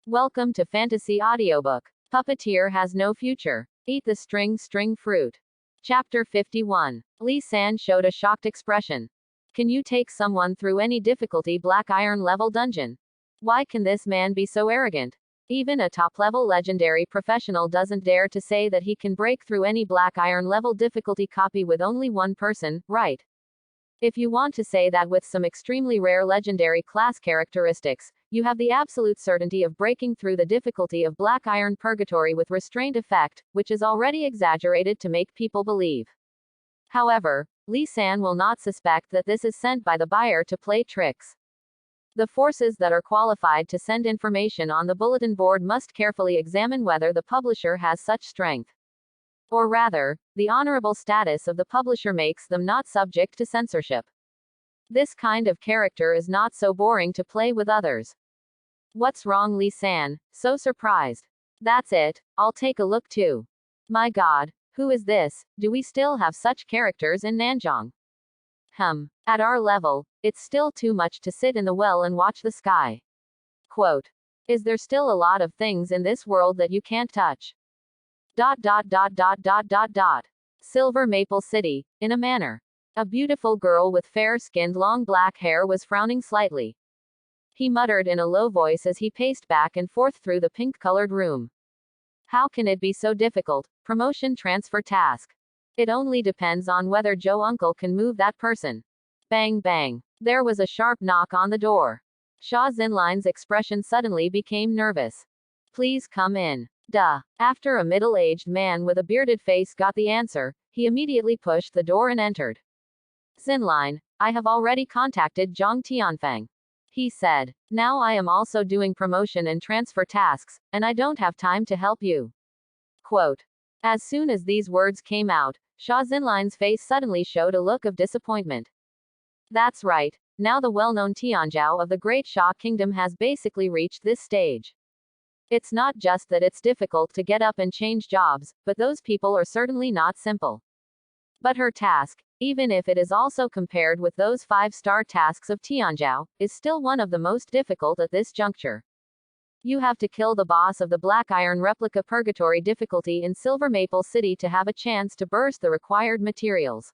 Welcome to Fantasy Audiobook. Puppeteer has no future. Eat the string fruit. Chapter 51. Lee San showed a shocked expression. Can you take someone through any difficulty black iron level dungeon? Why can this man be so arrogant? Even a top-level legendary professional doesn't dare to say that he can break through any black iron level difficulty copy with only one person, right? If you want to say that with some extremely rare legendary class characteristics, you have the absolute certainty of breaking through the difficulty of Black Iron Purgatory with restraint effect, which is already exaggerated to make people believe. However, Lee San will not suspect that this is sent by the buyer to play tricks. The forces that are qualified to send information on the bulletin board must carefully examine whether the publisher has such strength. Or rather, the honorable status of the publisher makes them not subject to censorship. This kind of character is not so boring to play with others. What's wrong, Lee San? So surprised. That's it, I'll take a look too. My god, who is this? Do we still have such characters in Nanjong? At our level, it's still too much to sit in the well and watch the sky. Quote. Is there still a lot of things in this world that you can't touch? Silver Maple City, in a manner. A beautiful girl with fair-skinned long black hair was frowning slightly. He muttered in a low voice as he paced back and forth through the pink-colored room. How can it be so difficult? Promotion transfer task. It only depends on whether Joe Uncle can move that person. Bang bang. There was a sharp knock on the door. Sha Xinline's expression suddenly became nervous. Please come in. Duh. After a middle-aged man with a bearded face got the answer, he immediately pushed the door and entered. Xinline, I have already contacted Zhang Tianfang. He said. Now I am also doing promotion and transfer tasks, and I don't have time to help you. Quote. As soon as these words came out, Sha Xinline's face suddenly showed a look of disappointment. That's right. Now the well-known Tianzhao of the Great Sha Kingdom has basically reached this stage. It's not just that it's difficult to get up and change jobs, but those people are certainly not simple. But her task, even if it is also compared with those 5-star tasks of Tianzhao, is still one of the most difficult at this juncture. You have to kill the boss of the Black Iron Replica Purgatory difficulty in Silver Maple City to have a chance to burst the required materials.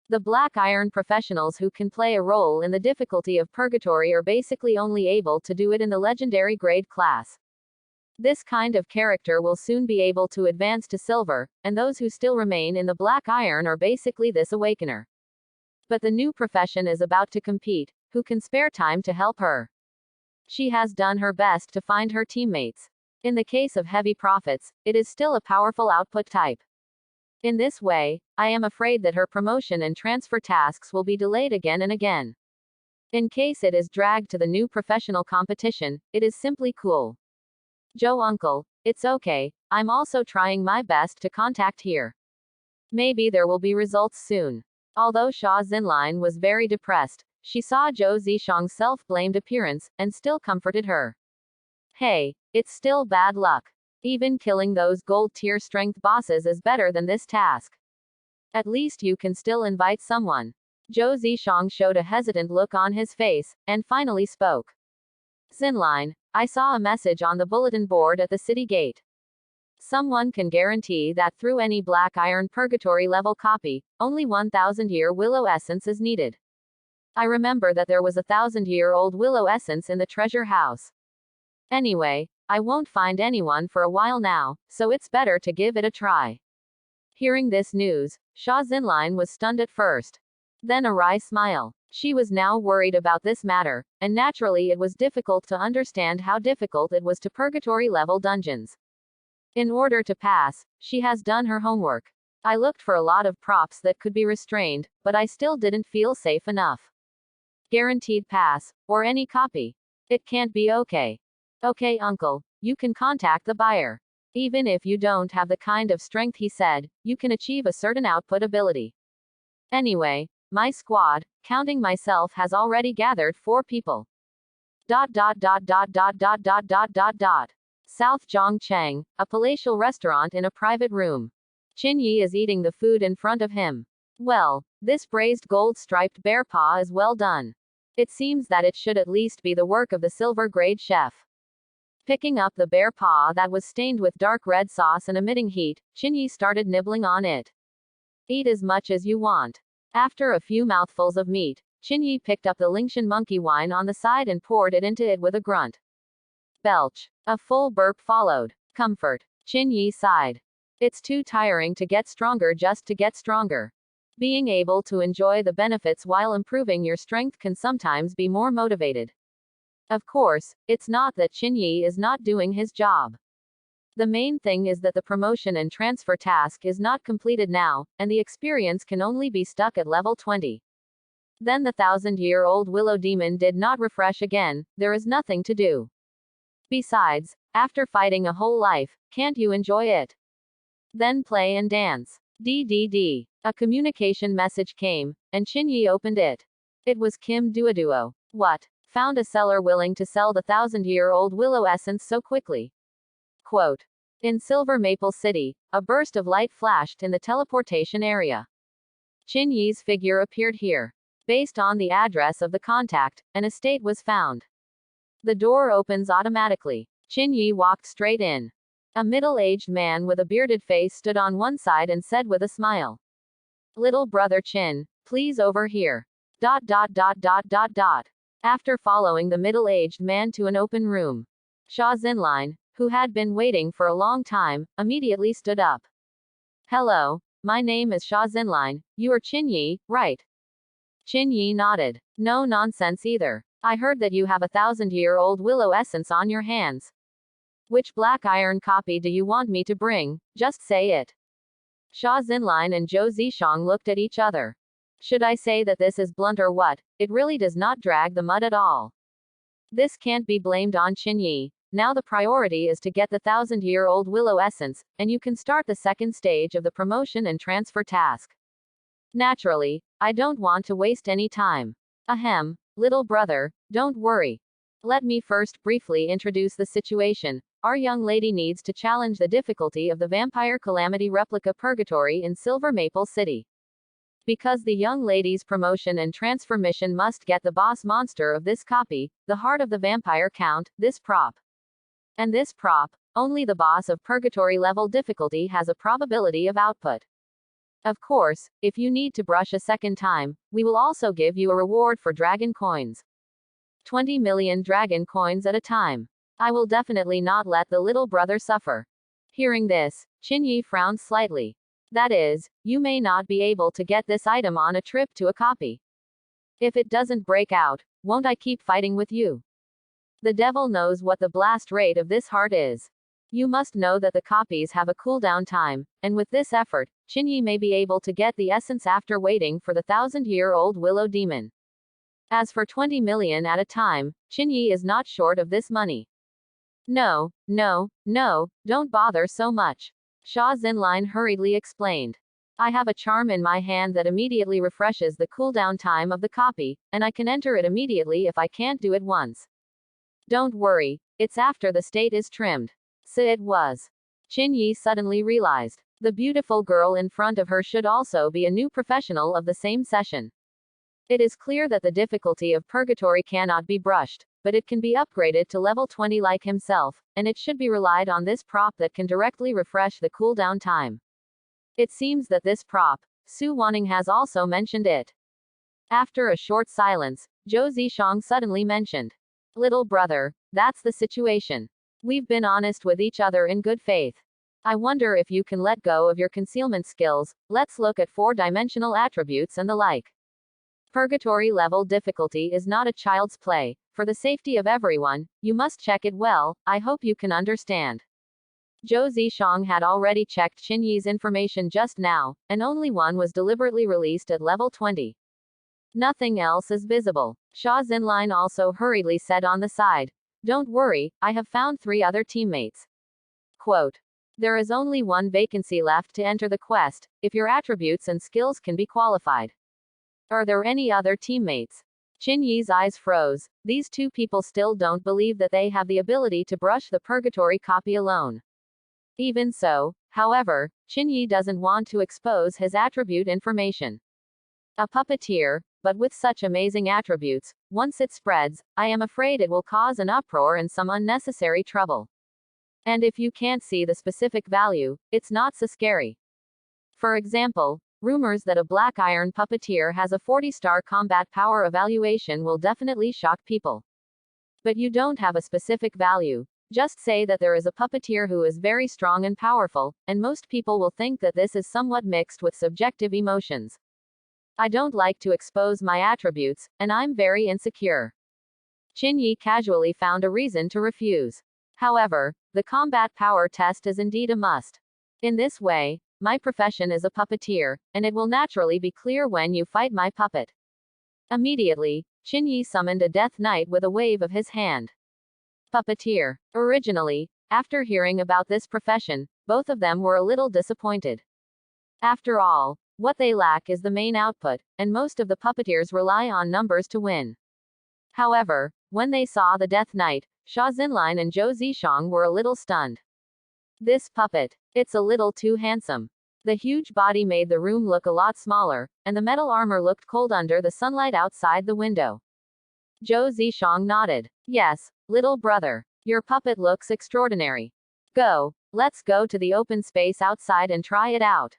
The Black Iron professionals who can play a role in the difficulty of Purgatory are basically only able to do it in the legendary grade class. This kind of character will soon be able to advance to silver, and those who still remain in the black iron are basically this awakener. But the new profession is about to compete. Who can spare time to help her? She has done her best to find her teammates. In the case of heavy profits, it is still a powerful output type. In this way, I am afraid that her promotion and transfer tasks will be delayed again and again. In case it is dragged to the new professional competition, it is simply cool. Joe Uncle, it's okay, I'm also trying my best to contact here. Maybe there will be results soon. Although Sha Xinline was very depressed, she saw Zhou Zishang's self-blamed appearance, and still comforted her. Hey, it's still bad luck. Even killing those gold-tier strength bosses is better than this task. At least you can still invite someone. Zhou Zishang showed a hesitant look on his face, and finally spoke. Xinline, I saw a message on the bulletin board at the city gate. Someone can guarantee that through any Black Iron Purgatory level copy, only 1,000-year willow essence is needed. I remember that there was a 1,000-year-old willow essence in the treasure house. Anyway, I won't find anyone for a while now, so it's better to give it a try. Hearing this news, Sha Xinline was stunned at first. Then a wry smile. She was now worried about this matter, and naturally it was difficult to understand how difficult it was to purgatory-level dungeons. In order to pass, she has done her homework. I looked for a lot of props that could be restrained, but I still didn't feel safe enough. Guaranteed pass, or any copy. It can't be okay. Okay, Uncle, you can contact the buyer. Even if you don't have the kind of strength he said, you can achieve a certain output ability. Anyway, my squad, counting myself, has already gathered 4 people. South Zhongcheng, a palatial restaurant in a private room. Qin Yi is eating the food in front of him. Well, this braised gold-striped bear paw is well done. It seems that it should at least be the work of the silver-grade chef. Picking up the bare paw that was stained with dark red sauce and emitting heat, Chinyi started nibbling on it. Eat as much as you want. After a few mouthfuls of meat, Chinyi picked up the Lingshan monkey wine on the side and poured it into it with a grunt. Belch. A full burp followed. Comfort. Chinyi sighed. It's too tiring to get stronger just to get stronger. Being able to enjoy the benefits while improving your strength can sometimes be more motivated. Of course, it's not that Chinyi is not doing his job. The main thing is that the promotion and transfer task is not completed now, and the experience can only be stuck at level 20. Then the 1,000-year-old willow demon did not refresh again, there is nothing to do. Besides, after fighting a whole life, can't you enjoy it? Then play and dance. DDD. A communication message came, and Chinyi opened it. It was Kim Duoduo. What? Found a seller willing to sell the 1,000-year-old willow essence so quickly. Quote. In Silver Maple City, a burst of light flashed in the teleportation area. Chinyi's figure appeared here. Based on the address of the contact, an estate was found. The door opens automatically. Chinyi walked straight in. A middle-aged man with a bearded face stood on one side and said with a smile. Little brother Chin, please over here. ... After following the middle-aged man to an open room, Sha Xinline, who had been waiting for a long time, immediately stood up. Hello, my name is Sha Xinline, you are Chinyi, right? Chinyi nodded. No nonsense either. I heard that you have a 1,000-year-old willow essence on your hands. Which black iron copy do you want me to bring? Just say it. Sha Xinline and Zhou Zishang looked at each other. Should I say that this is blunt or what? It really does not drag the mud at all. This can't be blamed on Chinyi. Now the priority is to get the 1,000-year-old willow essence, and you can start the second stage of the promotion and transfer task. Naturally, I don't want to waste any time. Ahem, little brother, don't worry. Let me first briefly introduce the situation. Our young lady needs to challenge the difficulty of the Vampire Calamity replica Purgatory in Silver Maple City. Because the young lady's promotion and transfer mission must get the boss monster of this copy, the Heart of the Vampire Count, this prop. And this prop, only the boss of Purgatory level difficulty has a probability of output. Of course, if you need to brush a second time, we will also give you a reward for dragon coins. 20 million dragon coins at a time. I will definitely not let the little brother suffer. Hearing this, Chinyi frowned slightly. That is, you may not be able to get this item on a trip to a copy. If it doesn't break out, won't I keep fighting with you? The devil knows what the blast rate of this heart is. You must know that the copies have a cooldown time, and with this effort, Chinyi may be able to get the essence after waiting for the 1,000-year-old willow demon. As for 20 million at a time, Chinyi is not short of this money. No, don't bother so much. Sha Xinline hurriedly explained. I have a charm in my hand that immediately refreshes the cooldown time of the copy, and I can enter it immediately if I can't do it once. Don't worry, it's after the state is trimmed. So it was. Chinyi suddenly realized. The beautiful girl in front of her should also be a new professional of the same session. It is clear that the difficulty of Purgatory cannot be brushed, but it can be upgraded to level 20 like himself, and it should be relied on this prop that can directly refresh the cooldown time. It seems that this prop, Su Wanning has also mentioned it. After a short silence, Zhou Zishang suddenly mentioned. Little brother, that's the situation. We've been honest with each other in good faith. I wonder if you can let go of your concealment skills. Let's look at 4-dimensional attributes and the like. Purgatory level difficulty is not a child's play. For the safety of everyone, you must check it well. I hope you can understand. Zhou Zishang had already checked Chinyi's information just now, and only one was deliberately released at level 20. Nothing else is visible. Sha Xinline also hurriedly said on the side. Don't worry, I have found 3 other teammates. Quote. There is only one vacancy left to enter the quest, if your attributes and skills can be qualified. Are there any other teammates? Chinyi's eyes froze. These 2 people still don't believe that they have the ability to brush the Purgatory copy alone. Even so, however, Chinyi doesn't want to expose his attribute information. A puppeteer, but with such amazing attributes, once it spreads, I am afraid it will cause an uproar and some unnecessary trouble. And if you can't see the specific value, it's not so scary. For example, rumors that a Black Iron puppeteer has a 40-star combat power evaluation will definitely shock people. But you don't have a specific value. Just say that there is a puppeteer who is very strong and powerful, and most people will think that this is somewhat mixed with subjective emotions. I don't like to expose my attributes, and I'm very insecure. Chin Yi casually found a reason to refuse. However, the combat power test is indeed a must. In this way, my profession is a puppeteer, and it will naturally be clear when you fight my puppet. Immediately, Chin Yi summoned a death knight with a wave of his hand. Puppeteer. Originally, after hearing about this profession, both of them were a little disappointed. After all, what they lack is the main output, and most of the puppeteers rely on numbers to win. However, when they saw the Death Knight, Sha Xinlin and Zhou Zishang were a little stunned. This puppet, it's a little too handsome. The huge body made the room look a lot smaller, and the metal armor looked cold under the sunlight outside the window. Zhou Zishang nodded. Yes, little brother. Your puppet looks extraordinary. Go, let's go to the open space outside and try it out.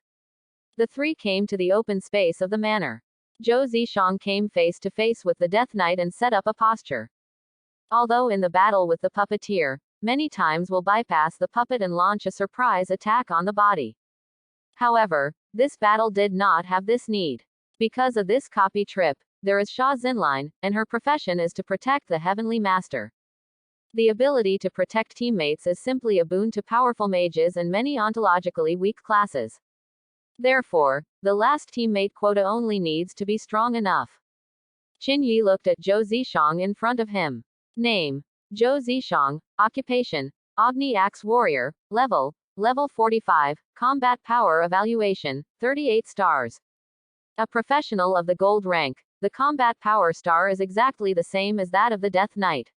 The three came to the open space of the manor. Zhou Zishang came face to face with the Death Knight and set up a posture. Although in the battle with the puppeteer, many times will bypass the puppet and launch a surprise attack on the body. However, this battle did not have this need. Because of this copy trip, there is Sha Xinlin, and her profession is to protect the Heavenly Master. The ability to protect teammates is simply a boon to powerful mages and many ontologically weak classes. Therefore, the last teammate quota only needs to be strong enough. Chin Yi looked at Zhou Zishang in front of him. Name: Zhou Zishang. Occupation: Agni Axe Warrior. Level 45. Combat Power Evaluation: 38 stars. A professional of the gold rank, the combat power star is exactly the same as that of the Death Knight.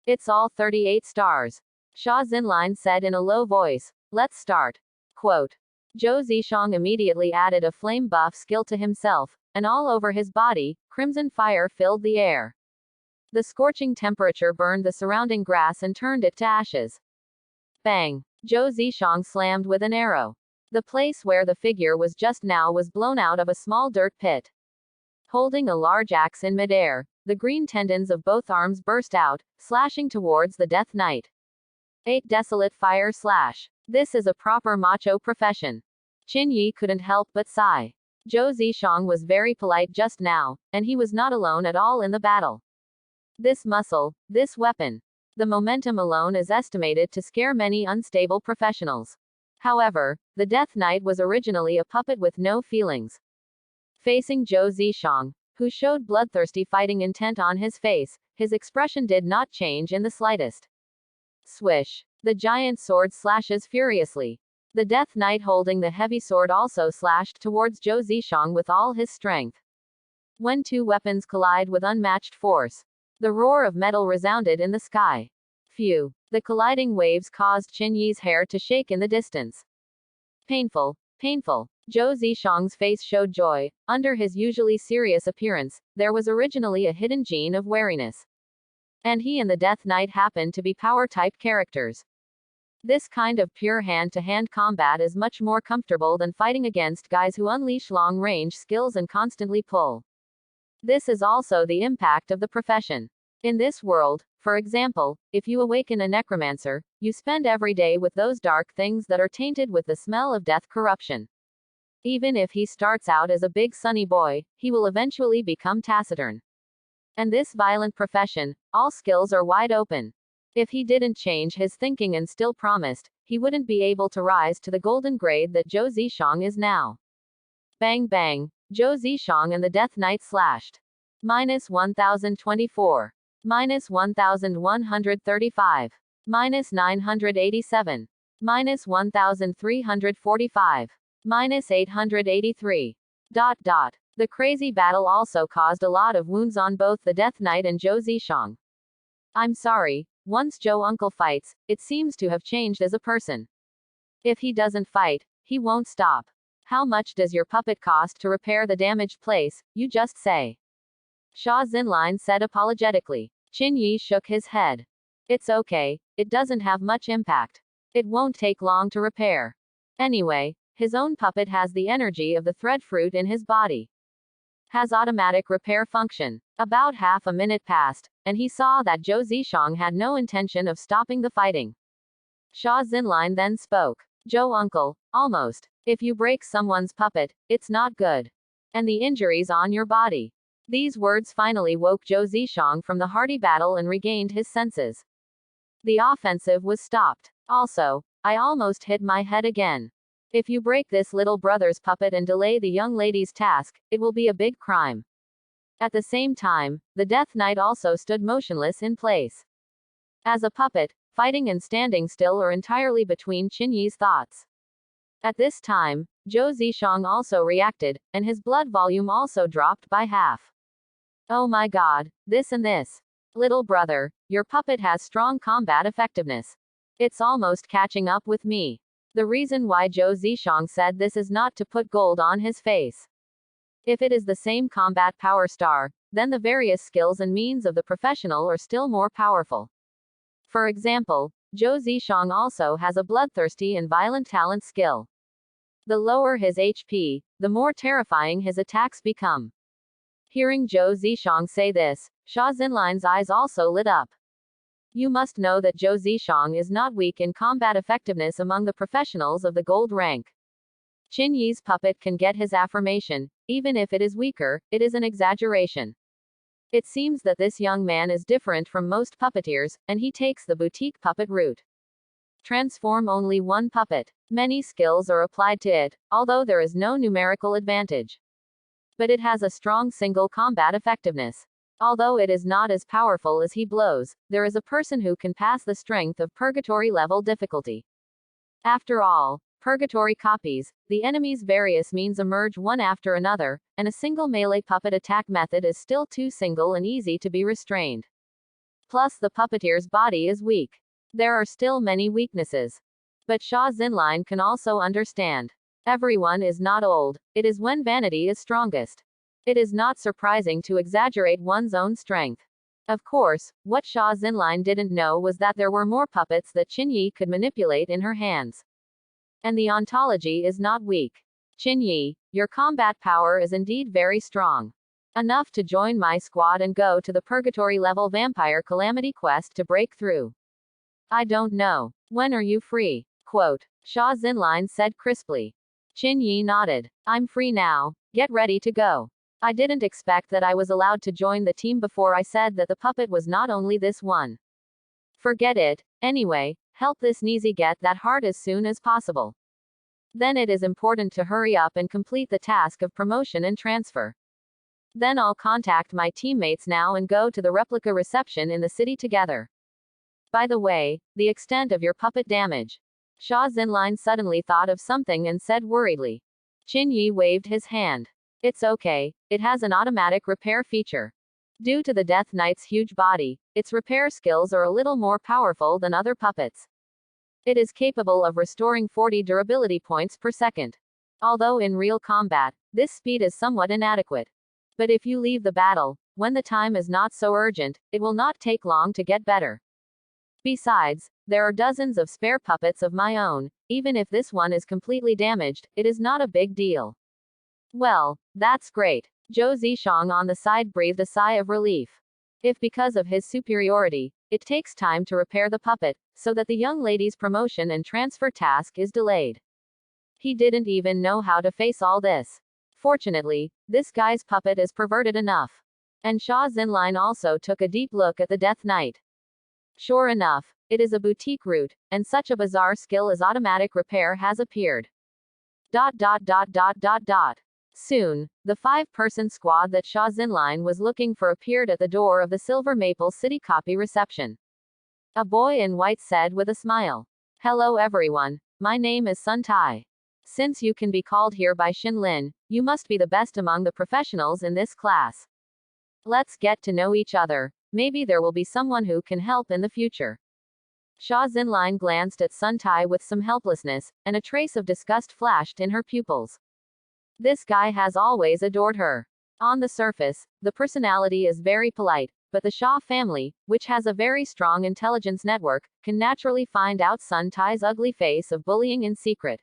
It's all 38 stars. Sha Xinlin said in a low voice. Let's start. Quote. Zhou Zishang immediately added a flame buff skill to himself, and all over his body, crimson fire filled the air. The scorching temperature burned the surrounding grass and turned it to ashes. Bang! Zhou Zishang slammed with an arrow. The place where the figure was just now was blown out of a small dirt pit. Holding a large axe in midair, the green tendons of both arms burst out, slashing towards the Death Knight. 8 desolate fire slash. This is a proper macho profession. Chin Yi couldn't help but sigh. Zhou Zishang was very polite just now, and he was not alone at all in the battle. This muscle, this weapon. The momentum alone is estimated to scare many unstable professionals. However, the Death Knight was originally a puppet with no feelings. Facing Zhou Zishang, who showed bloodthirsty fighting intent on his face, his expression did not change in the slightest. Swish. The giant sword slashes furiously. The Death Knight holding the heavy sword also slashed towards Zhou Zishang with all his strength. When two weapons collide with unmatched force, the roar of metal resounded in the sky. Phew. The colliding waves caused Chin Yi's hair to shake in the distance. Painful. Painful. Zhou Zishang's face showed joy. Under his usually serious appearance, there was originally a hidden gene of wariness. And he and the Death Knight happened to be power-type characters. This kind of pure hand-to-hand combat is much more comfortable than fighting against guys who unleash long-range skills and constantly pull. This is also the impact of the profession. In this world, for example, if you awaken a necromancer, you spend every day with those dark things that are tainted with the smell of death corruption. Even if he starts out as a big sunny boy, he will eventually become taciturn. And this violent profession, all skills are wide open. If he didn't change his thinking and still promised, he wouldn't be able to rise to the golden grade that Zhou Zishang is now. Bang bang, Zhou Zishang and the Death Knight slashed. Minus 1024. Minus 1135. Minus 987. Minus 1345. Minus 883. ... The crazy battle also caused a lot of wounds on both the Death Knight and Zhou Zishang. I'm sorry, once Zhou Uncle fights, it seems to have changed as a person. If he doesn't fight, he won't stop. How much does your puppet cost to repair the damaged place? You just say. Sha Xinlin said apologetically. Qin Yi shook his head. It's okay, it doesn't have much impact. It won't take long to repair. Anyway, his own puppet has the energy of the thread fruit in his body. Has automatic repair function. About half a minute passed, and he saw that Zhou Zishang had no intention of stopping the fighting. Sha Xinlin then spoke. Zhou uncle, almost. If you break someone's puppet, it's not good. And the injuries on your body. These words finally woke Zhou Zishang from the hearty battle and regained his senses. The offensive was stopped. Also, I almost hit my head again. If you break this little brother's puppet and delay the young lady's task, it will be a big crime. At the same time, the Death Knight also stood motionless in place. As a puppet, fighting and standing still are entirely between Qin Yi's thoughts. At this time, Zhou Zishang also reacted, and his blood volume also dropped by half. Oh my god, this and this. Little brother, your puppet has strong combat effectiveness. It's almost catching up with me. The reason why Zhou Zishang said this is not to put gold on his face. If it is the same combat power star, then the various skills and means of the professional are still more powerful. For example, Zhou Zishang also has a bloodthirsty and violent talent skill. The lower his HP, the more terrifying his attacks become. Hearing Zhou Zishang say this, Sha Xinlin's eyes also lit up. You must know that Zhou Zishang is not weak in combat effectiveness among the professionals of the gold rank. Qin Yi's puppet can get his affirmation, even if it is weaker, it is an exaggeration. It seems that this young man is different from most puppeteers, and he takes the boutique puppet route. Transform only one puppet. Many skills are applied to it, although there is no numerical advantage. But it has a strong single combat effectiveness. Although it is not as powerful as he blows, there is a person who can pass the strength of purgatory level difficulty. After all, purgatory copies, the enemy's various means emerge one after another, and a single melee puppet attack method is still too single and easy to be restrained. Plus the puppeteer's body is weak. There are still many weaknesses. But Sha Xinlin can also understand. Everyone is not old, it is when vanity is strongest. It is not surprising to exaggerate one's own strength. Of course, what Sha Xinlin didn't know was that there were more puppets that Qin Yi could manipulate in her hands. And the ontology is not weak. Qin Yi, your combat power is indeed very strong. Enough to join my squad and go to the purgatory level vampire calamity quest to break through. I don't know. When are you free? Quote. Sha Xinlin said crisply. Qin Yi nodded. I'm free now. Get ready to go. I didn't expect that I was allowed to join the team before I said that the puppet was not only this one. Forget it. Anyway, help this Nizi get that heart as soon as possible. Then it is important to hurry up and complete the task of promotion and transfer. Then I'll contact my teammates now and go to the replica reception in the city together. By the way, the extent of your puppet damage. Sha Xinlin suddenly thought of something and said worriedly. Qin Yi waved his hand. It's okay, it has an automatic repair feature. Due to the Death Knight's huge body, its repair skills are a little more powerful than other puppets. It is capable of restoring 40 durability points per second. Although in real combat, this speed is somewhat inadequate. But if you leave the battle, when the time is not so urgent, it will not take long to get better. Besides, there are dozens of spare puppets of my own, even if this one is completely damaged, it is not a big deal. Well, that's great. Zhou Zishang on the side breathed a sigh of relief. If because of his superiority, it takes time to repair the puppet, so that the young lady's promotion and transfer task is delayed. He didn't even know how to face all this. Fortunately, this guy's puppet is perverted enough. And Sha Xinlin also took a deep look at the Death Knight. Sure enough, it is a boutique route, and such a bizarre skill as automatic repair has appeared. Soon, the 5-person squad that Sha Xinlin was looking for appeared at the door of the Silver Maple City copy reception. A boy in white said with a smile. Hello everyone, my name is Sun Tai. Since you can be called here by Xin Lin, you must be the best among the professionals in this class. Let's get to know each other, maybe there will be someone who can help in the future. Sha Xinlin glanced at Sun Tai with some helplessness, and a trace of disgust flashed in her pupils. This guy has always adored her. On the surface, the personality is very polite, but the Shaw family, which has a very strong intelligence network, can naturally find out Sun Tai's ugly face of bullying in secret.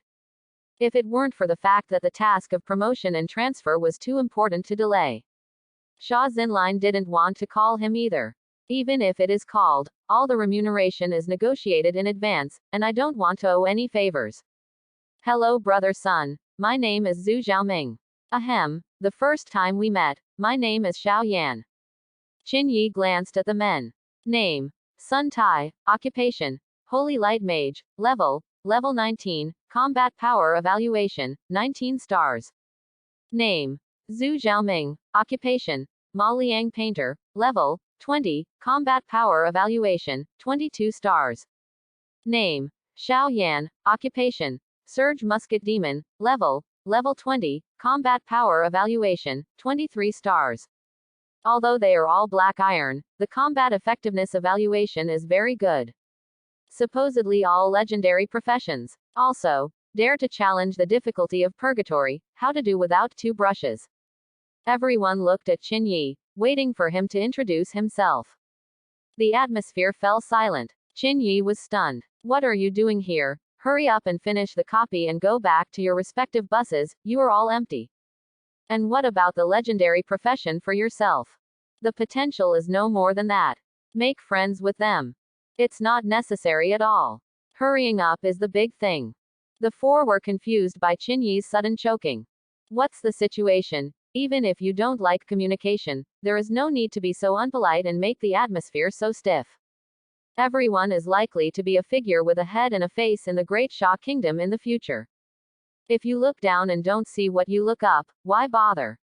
If it weren't for the fact that the task of promotion and transfer was too important to delay, Sha Xinline didn't want to call him either. Even if it is called, all the remuneration is negotiated in advance, and I don't want to owe any favors. Hello brother Sun, my name is Zhu Xiaoming. Ahem, the first time we met, my name is Xiao Yan. Qin Yi glanced at the men. Name: Sun Tai. Occupation: Holy Light Mage. Level: Level 19. Combat Power Evaluation: 19 stars. Name: Zhu Xiaoming. Occupation: Ma Liang Painter. Level: 20. Combat Power Evaluation: 22 stars. Name: Xiao Yan. Occupation: Surge Musket Demon. Level 20. Combat Power Evaluation: 23 stars. Although they are all black iron, the combat effectiveness evaluation is very good. Supposedly all legendary professions. Also, dare to challenge the difficulty of purgatory, how to do without 2 brushes. Everyone looked at Qin Yi, waiting for him to introduce himself. The atmosphere fell silent. Qin Yi was stunned. What are you doing here? Hurry up and finish the copy and go back to your respective buses, you are all empty. And what about the legendary profession for yourself? The potential is no more than that. Make friends with them. It's not necessary at all. Hurrying up is the big thing. The 4 were confused by Qin Yi's sudden choking. What's the situation? Even if you don't like communication, there is no need to be so unpolite and make the atmosphere so stiff. Everyone is likely to be a figure with a head and a face in the Great Sha Kingdom in the future. If you look down and don't see what you look up, why bother?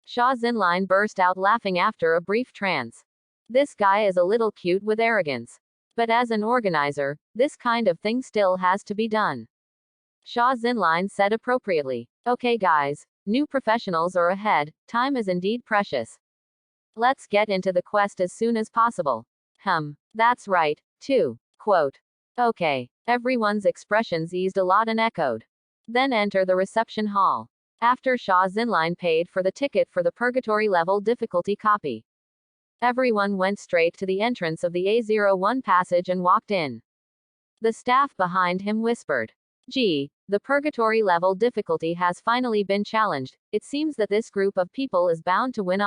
Sha Xinline burst out laughing after a brief trance. This guy is a little cute with arrogance. But as an organizer, this kind of thing still has to be done. Sha Xinline said appropriately. Okay guys, new professionals are ahead, time is indeed precious. Let's get into the quest as soon as possible. That's right, too. Quote. Okay. Everyone's expressions eased a lot and echoed. Then enter the reception hall. After Sha Xinline paid for the ticket for the purgatory level difficulty copy, everyone went straight to the entrance of the A01 passage and walked in. The staff behind him whispered. Gee, the purgatory level difficulty has finally been challenged. It seems that this group of people is bound to win.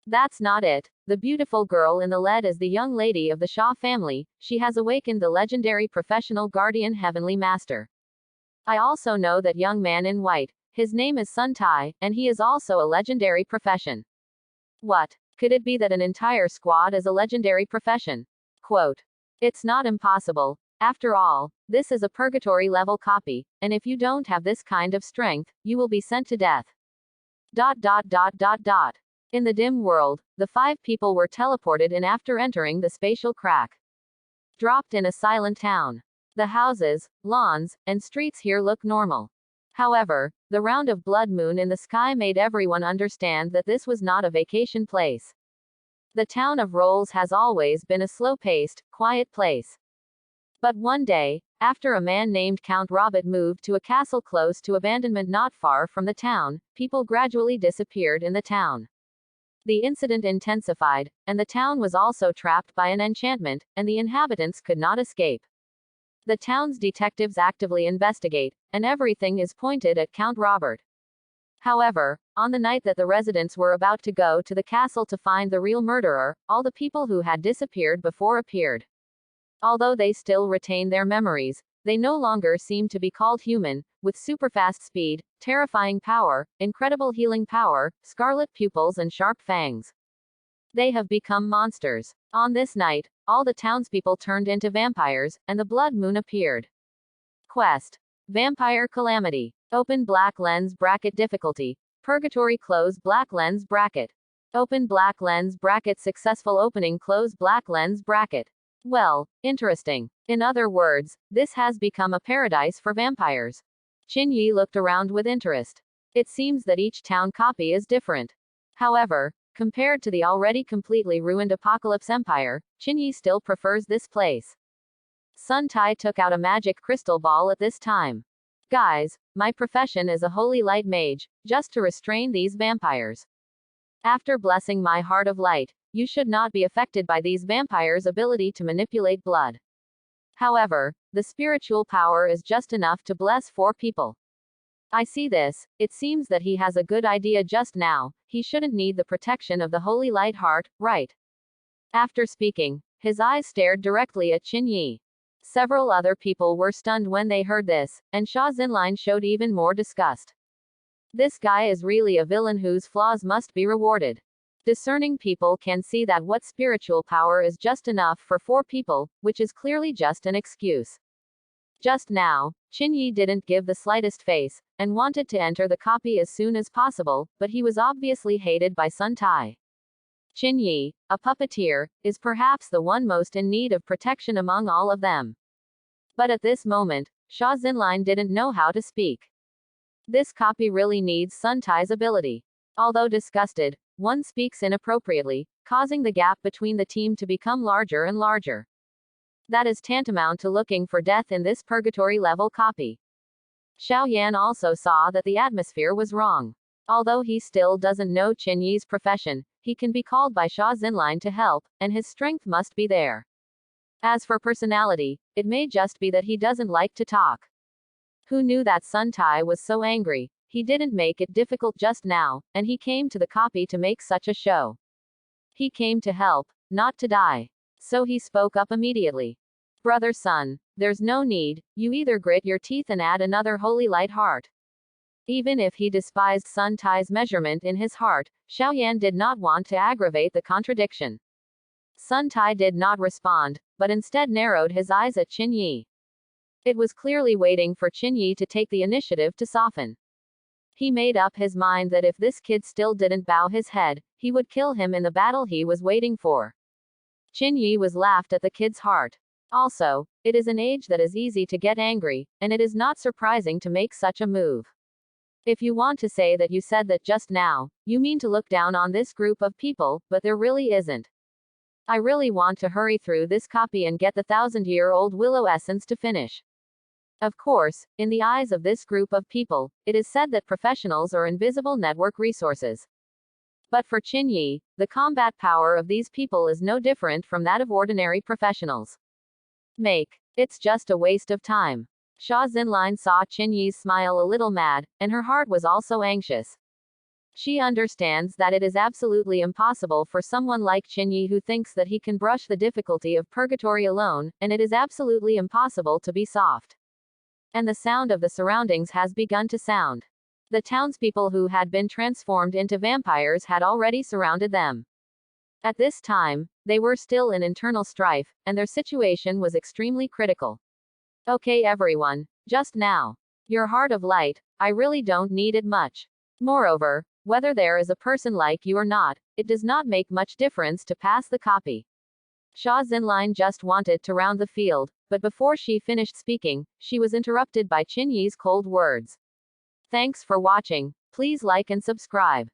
That's not it. The beautiful girl in the lead is the young lady of the Shaw family. She has awakened the legendary professional guardian heavenly master. I also know that young man in white. His name is Sun Tai, and he is also a legendary profession. What? Could it be that an entire squad is a legendary profession? Quote. It's not impossible. After all, this is a purgatory level copy, and if you don't have this kind of strength, you will be sent to death. In the dim world, the 5 people were teleported in after entering the spatial crack. Dropped in a silent town. The houses, lawns, and streets here look normal. However, the round of blood moon in the sky made everyone understand that this was not a vacation place. The town of Rolls has always been a slow-paced, quiet place. But one day, after a man named Count Robert moved to a castle close to abandonment not far from the town, people gradually disappeared in the town. The incident intensified, and the town was also trapped by an enchantment, and the inhabitants could not escape. The town's detectives actively investigate, and everything is pointed at Count Robert. However, on the night that the residents were about to go to the castle to find the real murderer, all the people who had disappeared before appeared. Although they still retain their memories, they no longer seem to be called human, with superfast speed, terrifying power, incredible healing power, scarlet pupils and sharp fangs. They have become monsters. On this night, all the townspeople turned into vampires, and the blood moon appeared. Quest. Vampire Calamity. Open black lens bracket difficulty. Purgatory close black lens bracket. Open black lens bracket successful opening close black lens bracket. Well, interesting. In other words, this has become a paradise for vampires. Qin Yi looked around with interest. It seems that each town copy is different. However, compared to the already completely ruined Apocalypse Empire, Qin Yi still prefers this place. Sun Tai took out a magic crystal ball at this time. Guys, my profession is a holy light mage, just to restrain these vampires. After blessing my heart of light, you should not be affected by these vampires' ability to manipulate blood. However, the spiritual power is just enough to bless 4 people. I see this, it seems that he has a good idea just now, he shouldn't need the protection of the holy light heart, right? After speaking, his eyes stared directly at Qin Yi. Several other people were stunned when they heard this, and Sha Xinlin showed even more disgust. This guy is really a villain whose flaws must be rewarded. Discerning people can see that what spiritual power is just enough for 4 people, which is clearly just an excuse. Just now, Qin Yi didn't give the slightest face, and wanted to enter the copy as soon as possible, but he was obviously hated by Sun Tai. Qin Yi, a puppeteer, is perhaps the one most in need of protection among all of them. But at this moment, Sha Xinlin didn't know how to speak. This copy really needs Sun Tai's ability. Although disgusted, one speaks inappropriately, causing the gap between the team to become larger and larger. That is tantamount to looking for death in this purgatory level copy. Xiao Yan also saw that the atmosphere was wrong. Although he still doesn't know Qin Yi's profession, he can be called by Sha Xinlin to help, and his strength must be there. As for personality, it may just be that he doesn't like to talk. Who knew that Sun Tai was so angry? He didn't make it difficult just now, and he came to the copy to make such a show. He came to help, not to die. So he spoke up immediately. Brother Sun, there's no need, you either grit your teeth and add another holy light heart. Even if he despised Sun Tai's measurement in his heart, Xiao Yan did not want to aggravate the contradiction. Sun Tai did not respond, but instead narrowed his eyes at Qin Yi. It was clearly waiting for Qin Yi to take the initiative to soften. He made up his mind that if this kid still didn't bow his head, he would kill him in the battle he was waiting for. Qin Yi was laughed at the kid's heart. Also, it is an age that is easy to get angry, and it is not surprising to make such a move. If you want to say that you said that just now, you mean to look down on this group of people, but there really isn't. I really want to hurry through this copy and get the 1000-year-old willow essence to finish. Of course, in the eyes of this group of people, it is said that professionals are invisible network resources. But for Qin Yi, the combat power of these people is no different from that of ordinary professionals. It's just a waste of time. Sha Xinlin saw Qin Yi's smile a little mad, and her heart was also anxious. She understands that it is absolutely impossible for someone like Qin Yi who thinks that he can brush the difficulty of purgatory alone, and it is absolutely impossible to be soft. And the sound of the surroundings has begun to sound. The townspeople who had been transformed into vampires had already surrounded them. At this time, they were still in internal strife, and their situation was extremely critical. Okay everyone, just now. Your heart of light, I really don't need it much. Moreover, whether there is a person like you or not, it does not make much difference to pass the copy. Sha Xinlin just wanted to round the field, but before she finished speaking, she was interrupted by Qin Yi's cold words. Thanks for watching. Please like and subscribe.